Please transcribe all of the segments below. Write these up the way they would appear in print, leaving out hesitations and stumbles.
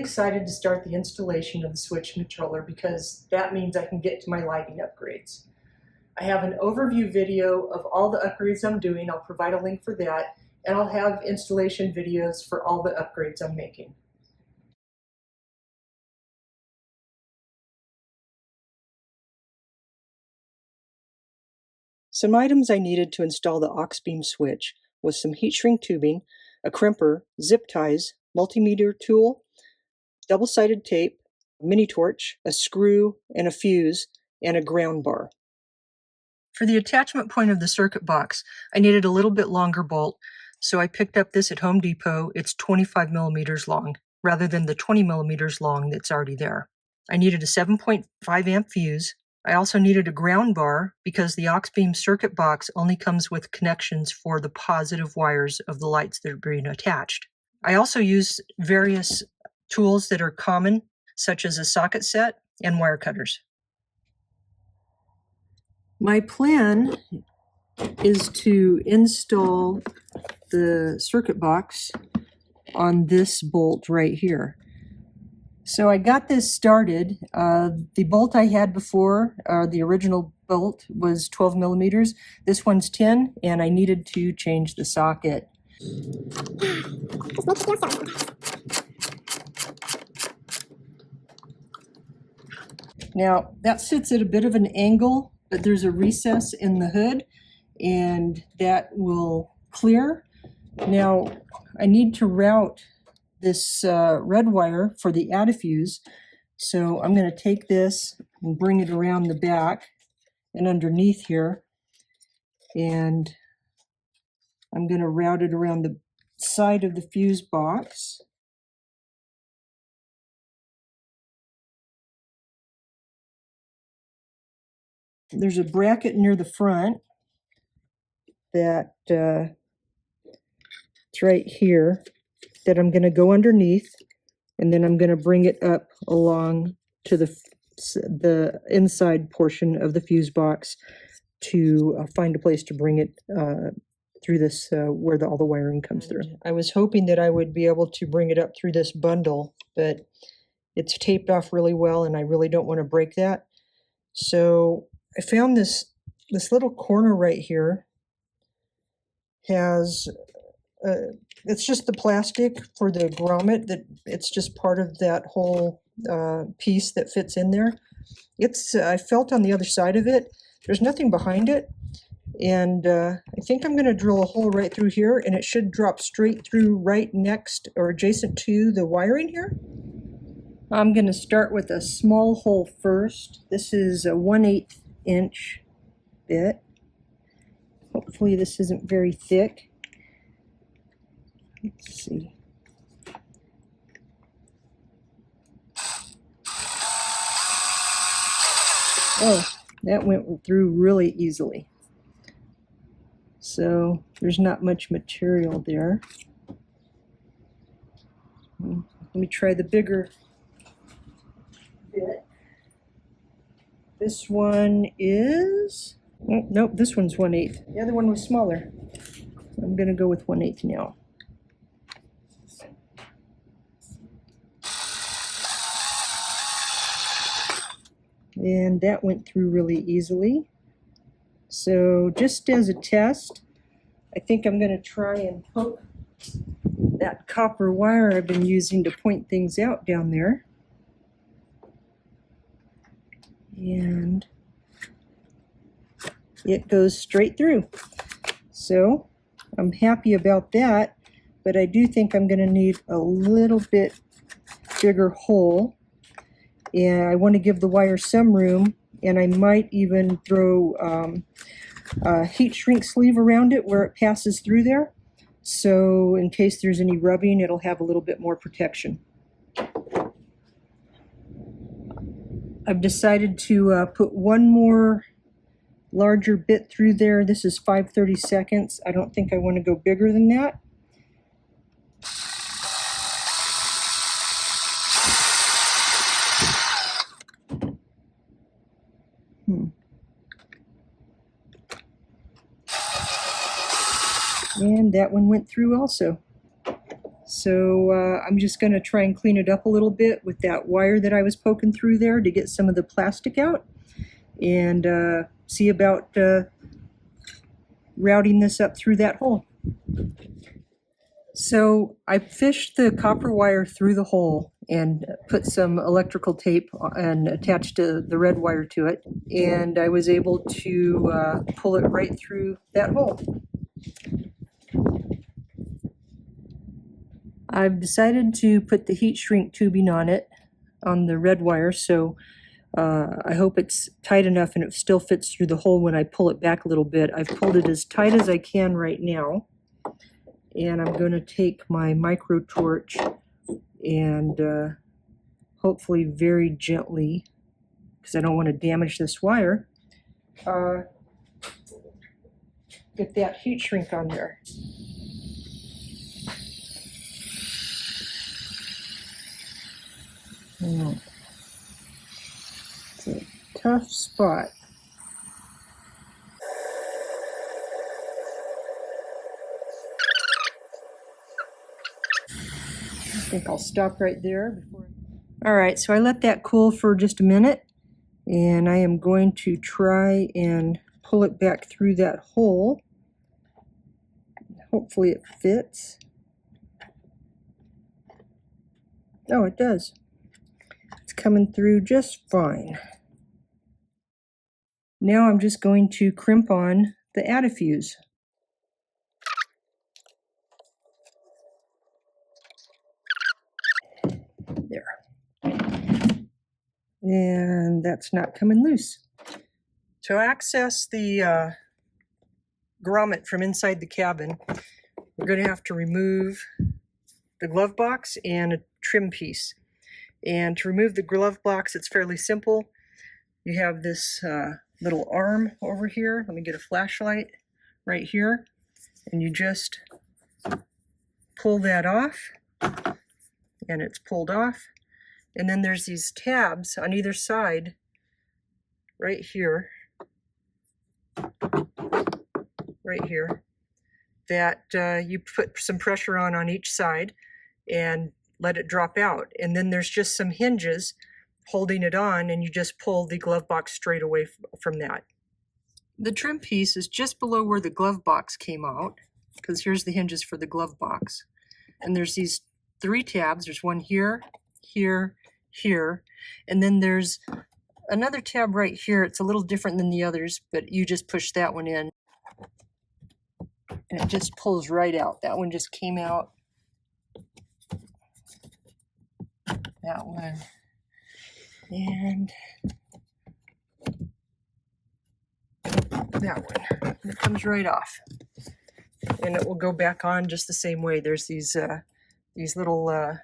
excited to start the installation of the switch controller because that means I can get to my lighting upgrades. I have an overview video of all the upgrades I'm doing. I'll provide a link for that, and I'll have installation videos for all the upgrades I'm making. Some items I needed to install the AuxBeam switch was some heat shrink tubing, a crimper, zip ties, multimeter tool, double-sided tape, a mini torch, a screw, and a fuse, and a ground bar. For the attachment point of the circuit box, I needed a little bit longer bolt, so I picked up this at Home Depot. It's 25 millimeters long, rather than the 20 millimeters long that's already there. I needed a 7.5 amp fuse. I also needed a ground bar because the AuxBeam circuit box only comes with connections for the positive wires of the lights that are being attached. I also use various tools that are common, such as a socket set and wire cutters. My plan is to install the circuit box on this bolt right here. So I got this started. The bolt I had before, the original bolt, was 12 millimeters. This one's 10, and I needed to change the socket. Now, that sits at a bit of an angle, but there's a recess in the hood, and that will clear. Now, I need to route this red wire for the antifuse, so I'm going to take this and bring it around the back and underneath here, and I'm going to route it around the side of the fuse box. There's a bracket near the front that it's right here that I'm going to go underneath, and then I'm going to bring it up along to the inside portion of the fuse box to find a place to bring it through this where all the wiring comes through. I was hoping that I would be able to bring it up through this bundle, but it's taped off really well, and I really don't want to break that. So I found this little corner right here has it's just the plastic for the grommet, that it's just part of that whole piece that fits in there. I felt on the other side of it, there's nothing behind it, and I think I'm going to drill a hole right through here, and it should drop straight through right next or adjacent to the wiring here. I'm going to start with a small hole first. This is a 1/8 inch bit. Hopefully this isn't very thick. Let's see. Oh, that went through really easily. So there's not much material there. Let me try the bigger bit. This one is, oh, nope, this one's 1/8. The other one was smaller. I'm going to go with 1/8 now. And that went through really easily. So just as a test, I think I'm going to try and poke that copper wire I've been using to point things out down there. And it goes straight through. So I'm happy about that, but I do think I'm going to need a little bit bigger hole. And I want to give the wire some room, and I might even throw a heat shrink sleeve around it where it passes through there. So in case there's any rubbing, it'll have a little bit more protection. I've decided to put one more larger bit through there. This is 5/32. I don't think I want to go bigger than that. And that one went through also. So I'm just going to try and clean it up a little bit with that wire that I was poking through there to get some of the plastic out, and see about routing this up through that hole. So I fished the copper wire through the hole and put some electrical tape and attached the red wire to it, and I was able to pull it right through that hole. I've decided to put the heat shrink tubing on it, on the red wire, so I hope it's tight enough and it still fits through the hole when I pull it back a little bit. I've pulled it as tight as I can right now, and I'm going to take my micro torch and hopefully very gently, because I don't want to damage this wire, get that heat shrink on there. It's a tough spot. I think I'll stop right there. All right, so I let that cool for just a minute, and I am going to try and pull it back through that hole. Hopefully it fits. Oh, it does. It's coming through just fine. Now I'm just going to crimp on the antifuse. There. And that's not coming loose. To access the grommet from inside the cabin, we're going to have to remove the glove box and a trim piece. And to remove the glove box, it's fairly simple. You have this little arm over here. Let me get a flashlight right here. And you just pull that off, and it's pulled off. And then there's these tabs on either side right here, that you put some pressure on each side and let it drop out. And then there's just some hinges holding it on, and you just pull the glove box straight away from that. The trim piece is just below where the glove box came out, because here's the hinges for the glove box. And there's these 3 tabs. There's one here, here, here, and then there's another tab right here. It's a little different than the others, but you just push that one in and it just pulls right out. That one just came out. That one. And that one. And it comes right off. And it will go back on just the same way. There's these little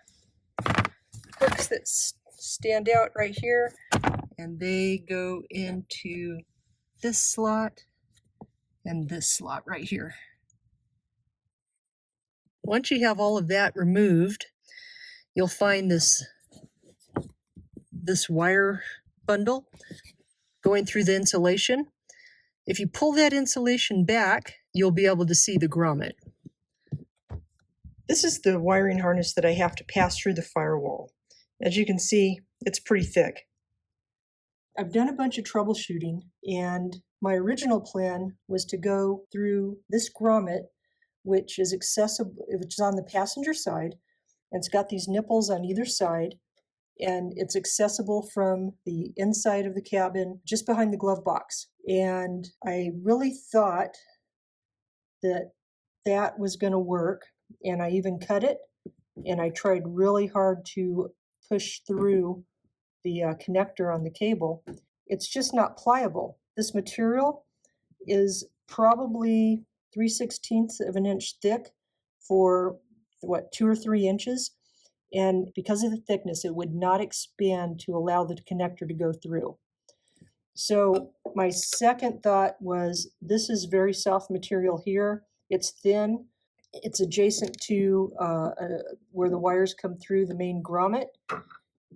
hooks that stand out right here, and they go into this slot and this slot right here. Once you have all of that removed, you'll find this wire bundle going through the insulation. If you pull that insulation back, you'll be able to see the grommet. This is the wiring harness that I have to pass through the firewall. As you can see, it's pretty thick. I've done a bunch of troubleshooting, and my original plan was to go through this grommet, which is accessible, which is on the passenger side, and it's got these nipples on either side, and it's accessible from the inside of the cabin, just behind the glove box. And I really thought that that was going to work, and I even cut it, and I tried really hard to push through the connector on the cable. It's just not pliable. This material is probably 3/16 of an inch thick for what, 2 or 3 inches, and because of the thickness, it would not expand to allow the connector to go through. So my second thought was, this is very soft material here. It's thin. It's adjacent to where the wires come through the main grommet.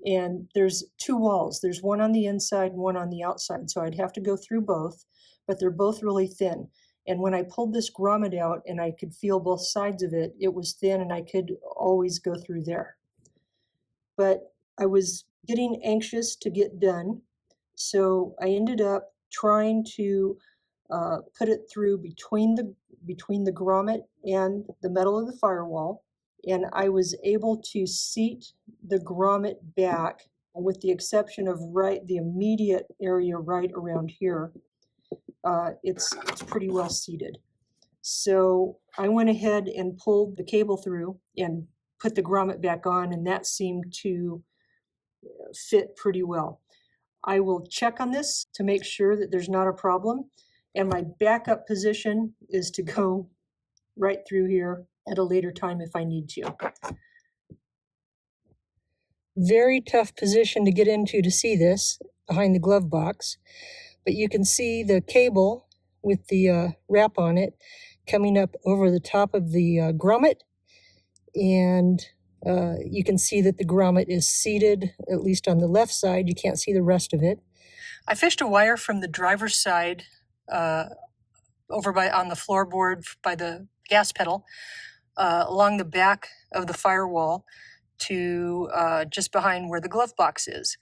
And there's 2 walls. There's one on the inside and one on the outside. So I'd have to go through both, but they're both really thin. And when I pulled this grommet out and I could feel both sides of it, it was thin and I could always go through there. But I was getting anxious to get done, so I ended up trying to put it through between the grommet and the metal of the firewall, and I was able to seat the grommet back, with the exception of the immediate area right around here. It's pretty well seated. So I went ahead and pulled the cable through and put the grommet back on, and that seemed to fit pretty well. I will check on this to make sure that there's not a problem. And my backup position is to go right through here at a later time if I need to. Very tough position to get into to see this behind the glove box, but you can see the cable with the wrap on it coming up over the top of the grommet, and you can see that the grommet is seated, at least on the left side. You can't see the rest of it. I fished a wire from the driver's side over on the floorboard by the gas pedal along the back of the firewall to just behind where the glove box is.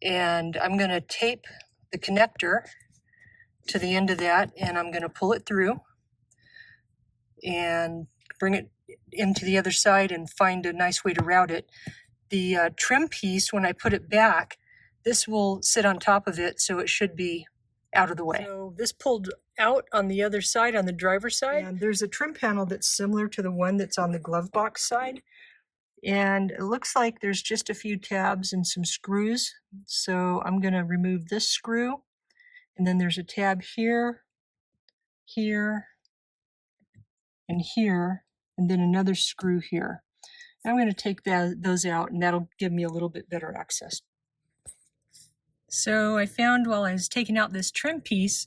And I'm going to tape the connector to the end of that, and I'm going to pull it through and bring it into the other side and find a nice way to route it. The trim piece, when I put it back, this will sit on top of it, so it should be out of the way. So this pulled out on the other side, on the driver's side, and there's a trim panel that's similar to the one that's on the glove box side. And it looks like there's just a few tabs and some screws. So I'm going to remove this screw, and then there's a tab here, here, and here, and then another screw here. I'm going to take those out, and that'll give me a little bit better access. So I found while I was taking out this trim piece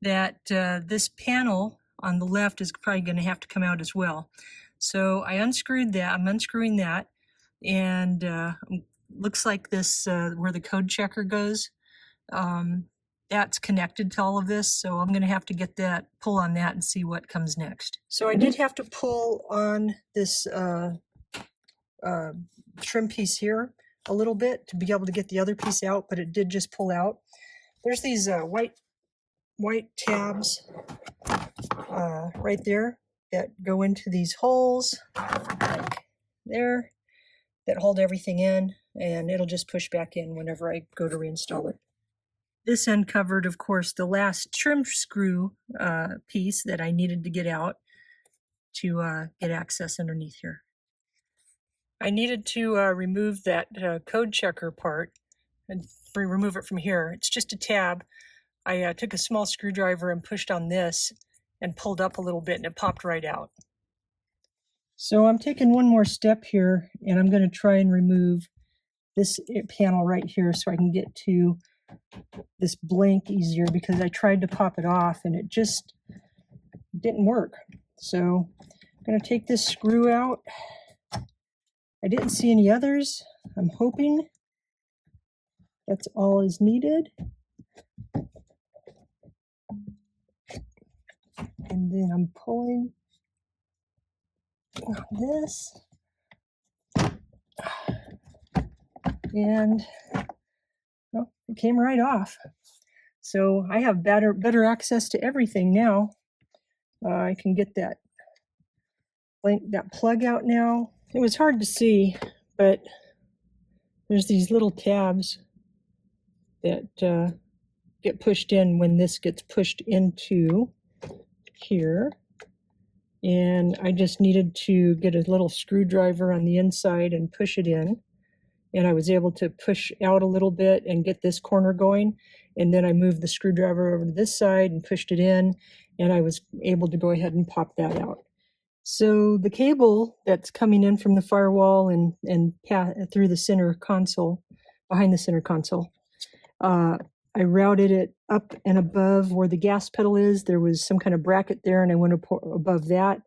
that this panel on the left is probably going to have to come out as well. So I unscrewed that. I'm unscrewing that, and looks like this where the code checker goes. That's connected to all of this, so I'm going to have to pull on that and see what comes next. So I did have to pull on this trim piece here a little bit to be able to get the other piece out, but it did just pull out. There's these white tabs right there that go into these holes, like there, that hold everything in, and it'll just push back in whenever I go to reinstall it. This end covered, of course, the last trim screw piece that I needed to get out to get access underneath here. I needed to remove that code checker part and remove it from here. It's just a tab. I took a small screwdriver and pushed on this and pulled up a little bit, and it popped right out. So I'm taking one more step here, and I'm going to try and remove this panel right here so I can get to this blank easier, because I tried to pop it off and it just didn't work. So I'm going to take this screw out. I didn't see any others. I'm hoping that's all is needed. And then I'm pulling on this. And well, it came right off. So I have better access to everything now. I can get that plug out now. It was hard to see, but there's these little tabs that get pushed in when this gets pushed into here. And I just needed to get a little screwdriver on the inside and push it in. And I was able to push out a little bit and get this corner going. And then I moved the screwdriver over to this side and pushed it in, and I was able to go ahead and pop that out. So the cable that's coming in from the firewall and through the center console, behind the center console, I routed it up and above where the gas pedal is. There was some kind of bracket there, and I went above that,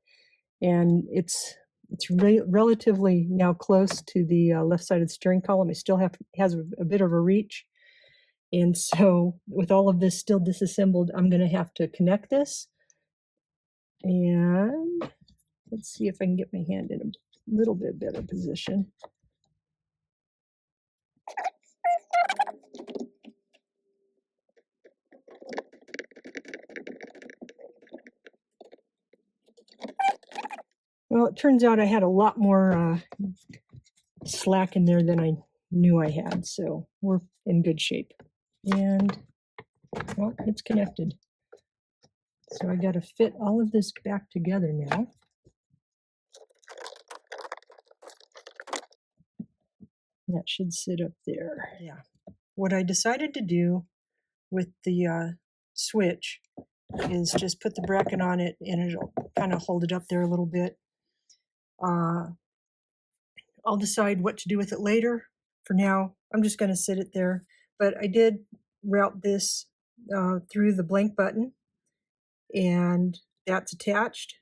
and it's relatively now close to the left side of the steering column. It still has a bit of a reach, and so with all of this still disassembled, I'm going to have to connect this And let's see if I can get my hand in a little bit better position. Well, it turns out I had a lot more slack in there than I knew I had, so we're in good shape. And, well, it's connected. So I got to fit all of this back together now. That should sit up there. Yeah. What I decided to do with the switch is just put the bracket on it, and it'll kind of hold it up there a little bit. I'll decide what to do with it later. For now, I'm just going to sit it there. But I did route this through the blank button, and that's attached.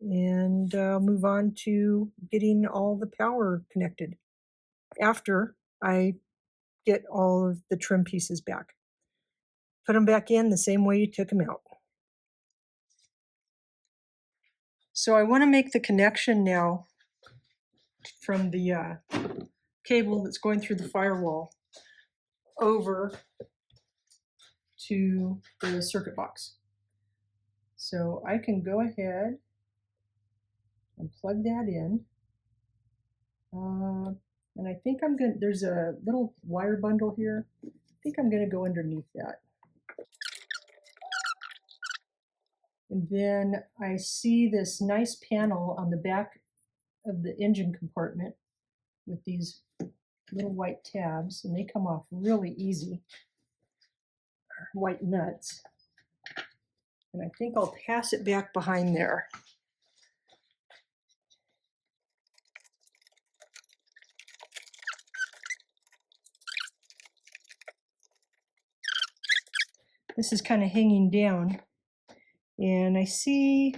And I'll move on to getting all the power connected after I get all of the trim pieces back. Put them back in the same way you took them out. So I want to make the connection now from the cable that's going through the firewall over to the circuit box. So I can go ahead and plug that in. And I think I'm going to, there's a little wire bundle here. I think I'm going to go underneath that. And then I see this nice panel on the back of the engine compartment with these little white tabs, and they come off really easy. White nuts. And I think I'll pass it back behind there. This is kind of hanging down, and I see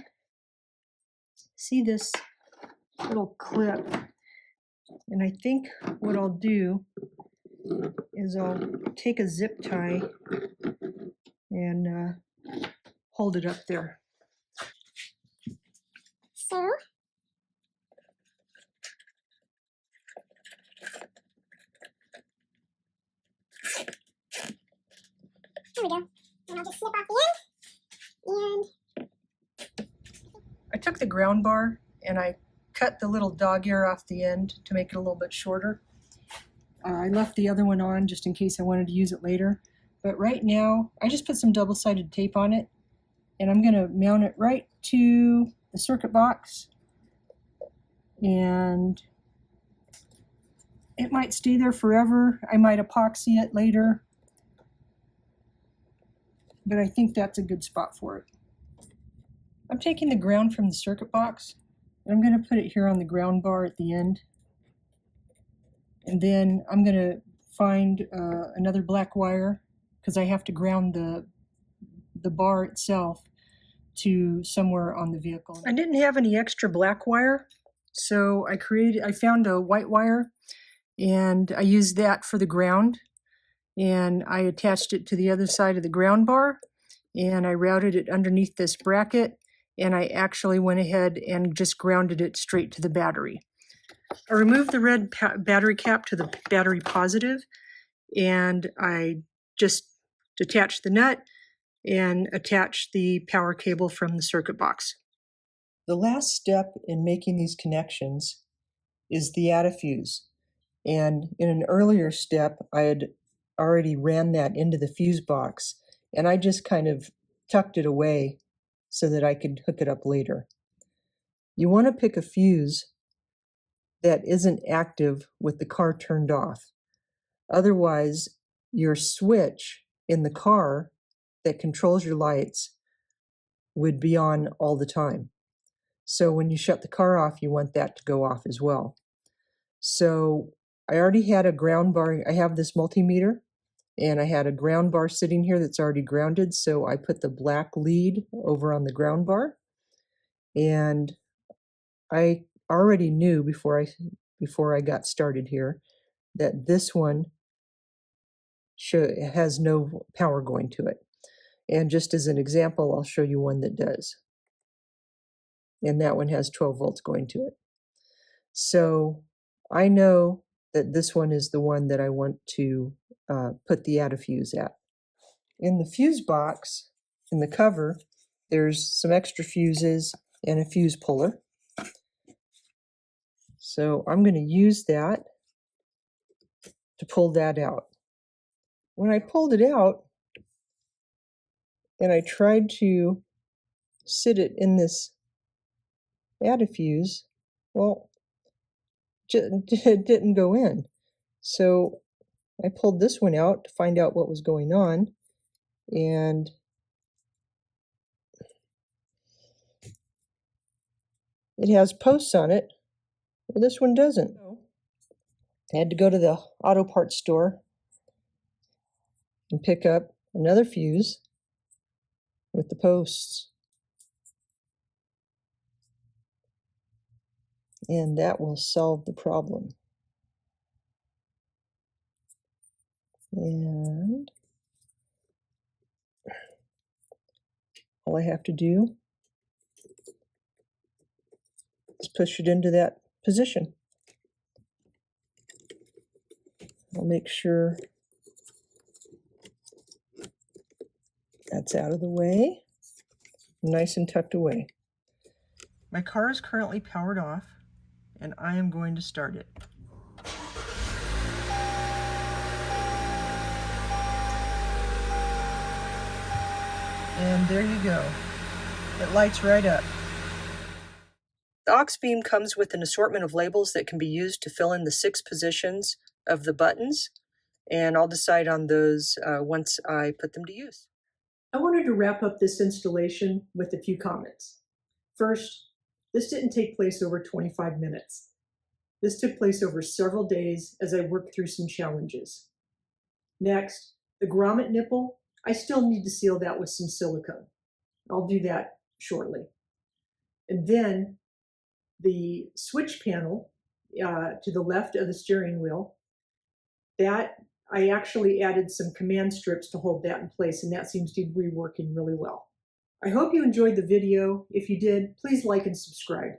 this little clip, and I think what I'll do is I'll take a zip tie and hold it up there. So, there we go. And I'll just snip off the end. And I took the ground bar and I cut the little dog ear off the end to make it a little bit shorter. I left the other one on just in case I wanted to use it later. But right now, I just put some double-sided tape on it, and I'm going to mount it right to the circuit box. And it might stay there forever. I might epoxy it later. But I think that's a good spot for it. I'm taking the ground from the circuit box, and I'm going to put it here on the ground bar at the end. And then I'm going to find another black wire, because I have to ground the bar itself to somewhere on the vehicle. I didn't have any extra black wire, so I found a white wire, and I used that for the ground, and I attached it to the other side of the ground bar, and I routed it underneath this bracket, and I actually went ahead and just grounded it straight to the battery. I removed the red battery cap to the battery positive, and I just detached the nut and attached the power cable from the circuit box. The last step in making these connections is the add a fuse. And in an earlier step, I had already ran that into the fuse box, and I just kind of tucked it away so that I could hook it up later. You want to pick a fuse that isn't active with the car turned off. Otherwise, your switch in the car that controls your lights would be on all the time. So when you shut the car off, you want that to go off as well. So I already had a ground bar. I have this multimeter, and I had a ground bar sitting here that's already grounded. So I put the black lead over on the ground bar, and I already knew before I got started here that this one has no power going to it. And just as an example, I'll show you one that does. and that one has 12 volts going to it. So I know that this one is the one that I want to put the add a fuse at. In the fuse box, in the cover, there's some extra fuses and a fuse puller. So I'm going to use that to pull that out. When I pulled it out and I tried to sit it in this add a fuse, well, it didn't go in. So I pulled this one out to find out what was going on, and it has posts on it, but this one doesn't. I had to go to the auto parts store and pick up another fuse with the posts. And that will solve the problem. And all I have to do is push it into that position. I'll make sure that's out of the way, nice and tucked away. My car is currently powered off, and I am going to start it. And there you go. It lights right up. The AuxBeam comes with an assortment of labels that can be used to fill in the 6 positions of the buttons, and I'll decide on those once I put them to use. I wanted to wrap up this installation with a few comments. First, this didn't take place over 25 minutes. This took place over several days as I worked through some challenges. Next, the grommet nipple, I still need to seal that with some silicone. I'll do that shortly. And then the switch panel to the left of the steering wheel, that I actually added some command strips to hold that in place, and that seems to be working really well. I hope you enjoyed the video. If you did, please like and subscribe.